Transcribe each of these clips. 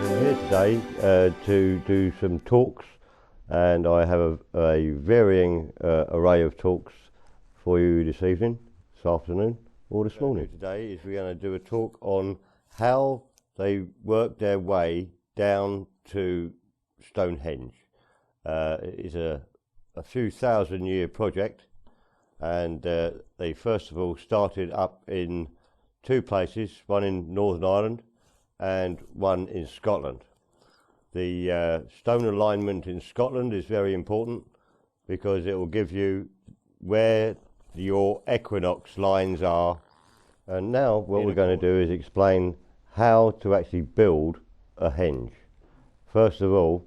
I'm here today to do some talks, and I have a varying array of talks for you this evening, this afternoon, or this morning. Today is we're going to do a talk on how they worked their way down to Stonehenge. It is a few thousand-year project, and they first of all started up in two places, one in Northern Ireland and one in Scotland. The stone alignment in Scotland is very important because it will give you where your equinox lines are. And now what we're going to do is explain how to actually build a henge. First of all,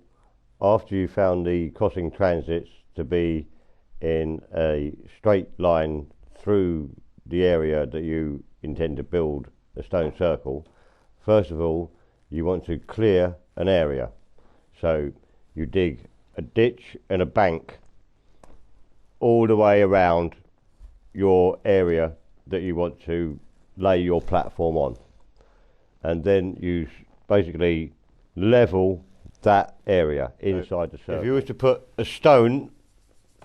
after you found the crossing transits to be in a straight line through the area that you intend to build a stone circle, first of all you want to clear an area. So you dig a ditch and a bank all the way around your area that you want to lay your platform on, and then you basically level that area inside the circle. If you were to put a stone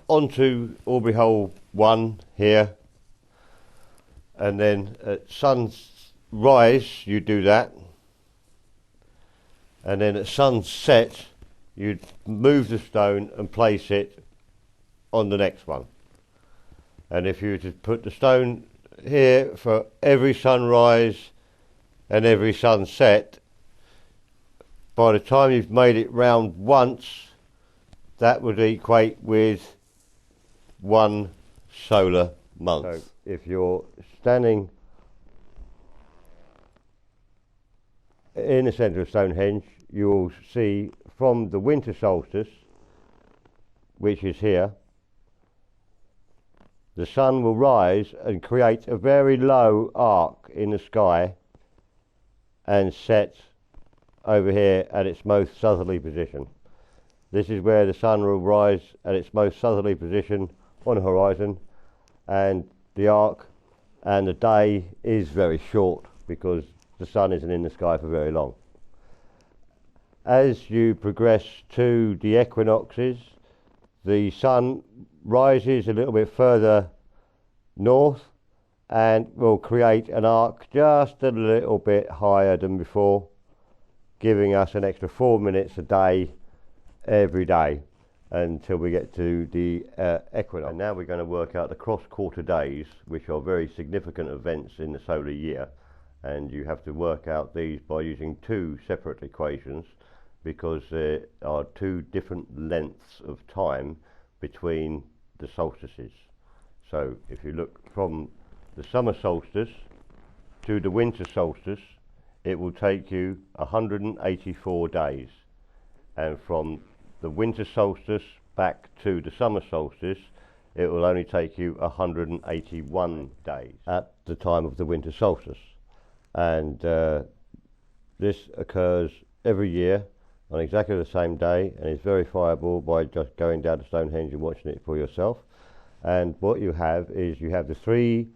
onto Silbury Hole 1 here, and then at sunrise you do that, and then at sunset you'd move the stone and place it on the next one. And if you were to put the stone here for every sunrise and every sunset, by the time you've made it round once, that would equate with one solar month. So if you're standing in the centre of Stonehenge, you will see from the winter solstice, which is here, the sun will rise and create a very low arc in the sky and set over here at its most southerly position. This is where the sun will rise at its most southerly position on the horizon, and the arc and the day is very short because the sun isn't in the sky for very long. As you progress to the equinoxes, the sun rises a little bit further north and will create an arc just a little bit higher than before, giving us an extra 4 minutes a day every day until we get to the equinox. And now we're going to work out the cross-quarter days, which are very significant events in the solar year, and you have to work out these by using two separate equations because there are two different lengths of time between the solstices. So if you look from the summer solstice to the winter solstice, it will take you 184 days, and from the winter solstice back to the summer solstice, it will only take you 181 days at the time of the winter solstice. And this occurs every year on exactly the same day, and is verifiable by just going down to Stonehenge and watching it for yourself. And what you have is you have the three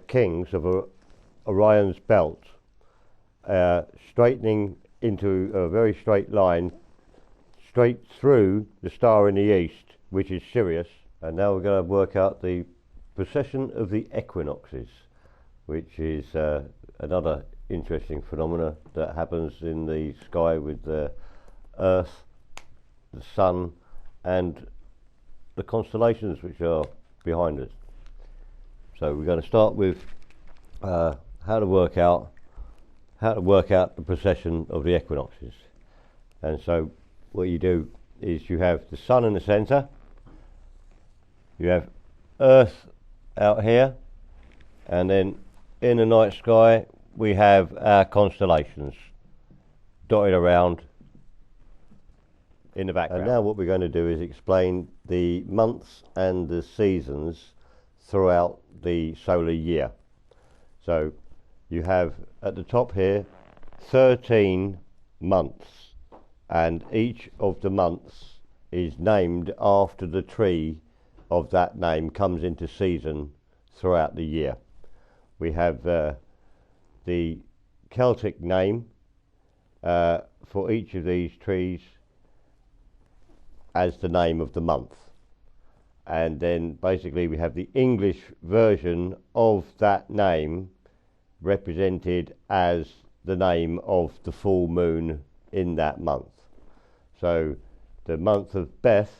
kings of Orion's belt straightening into a very straight line straight through the star in the east, which is Sirius. And now we're going to work out the precession of the equinoxes, which is another interesting phenomena that happens in the sky with the Earth, the Sun, and the constellations which are behind us. So we're going to start with how to work out the precession of the equinoxes. And so what you do is you have the sun in the centre, you have Earth out here, and then in the night sky we have our constellations dotted around in the background. And now what we're going to do is explain the months and the seasons throughout the solar year. So you have at the top here 13 months, and each of the months is named after the tree of that name comes into season throughout the year. We have the Celtic name for each of these trees as the name of the month. And then basically we have the English version of that name represented as the name of the full moon in that month. So the month of Beth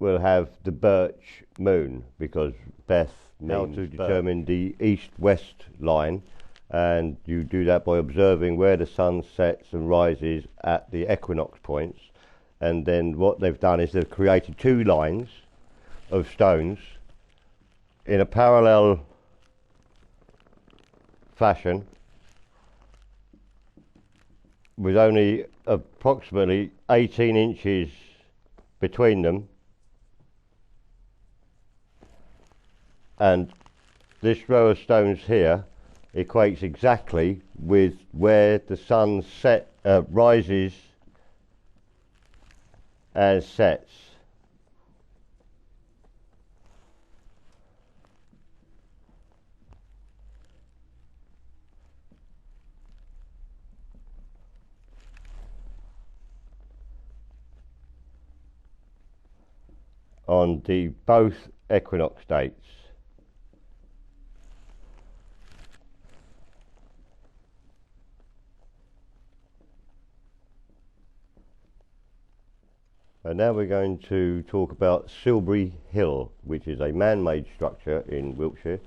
will have the birch moon, because Beth means how to determine the east-west line, and you do that by observing where the sun sets and rises at the equinox points. And then what they've done is they've created two lines of stones in a parallel fashion with only approximately 18 inches between them, and this row of stones here equates exactly with where the sun rises and sets. On the both equinox dates. And now we're going to talk about Silbury Hill, which is a man-made structure in Wiltshire,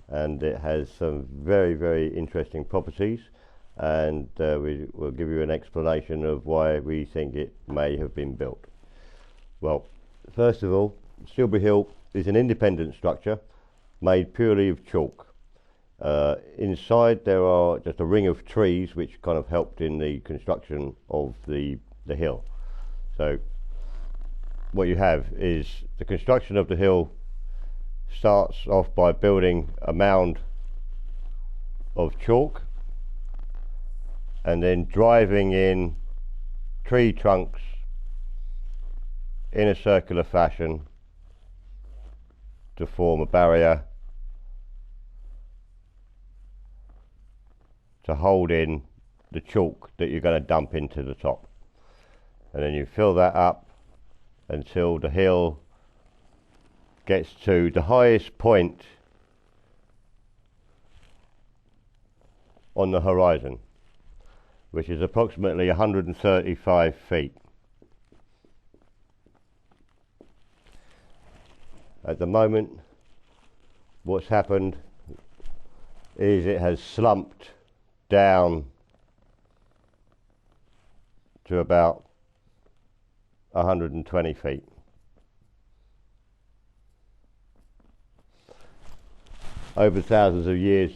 and it has some very, very interesting properties, and we will give you an explanation of why we think it may have been built. Well, first of all, Silbury Hill is an independent structure made purely of chalk. Inside there are just a ring of trees which kind of helped in the construction of the hill. So what you have is the construction of the hill starts off by building a mound of chalk and then driving in tree trunks in a circular fashion to form a barrier to hold in the chalk that you're going to dump into the top. And then you fill that up until the hill gets to the highest point on the horizon, which is approximately 135 feet. At the moment, what's happened is it has slumped down to about 120 feet. Over thousands of years,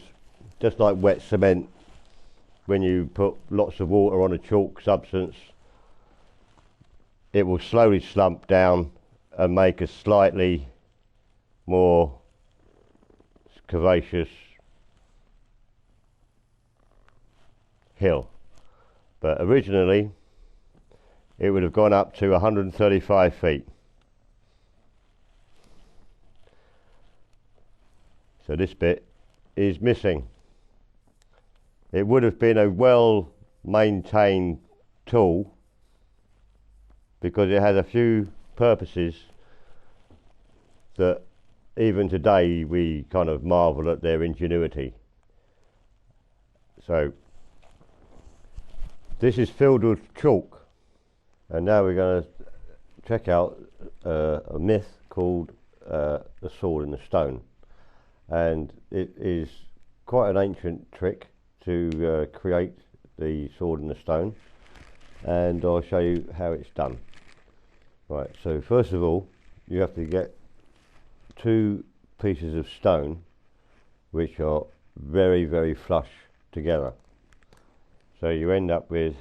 just like wet cement, when you put lots of water on a chalk substance, it will slowly slump down and make a slightly more curvaceous hill. But originally it would have gone up to 135 feet. So this bit is missing. It would have been a well maintained tool because it has a few purposes that even today we kind of marvel at their ingenuity. So this is filled with chalk. And now we're going to check out a myth called the sword and the stone. And it is quite an ancient trick to create the sword and the stone. And I'll show you how it's done. Right, so first of all, you have to get two pieces of stone which are very, very flush together. So you end up with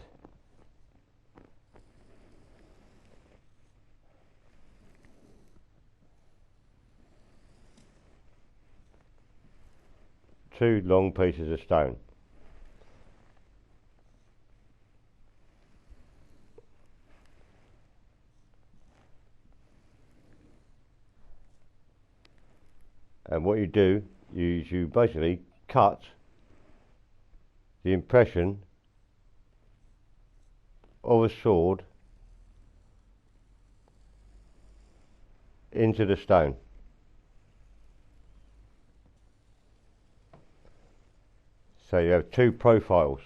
two long pieces of stone. And what you do is you basically cut the impression of a sword into the stone. So you have two profiles.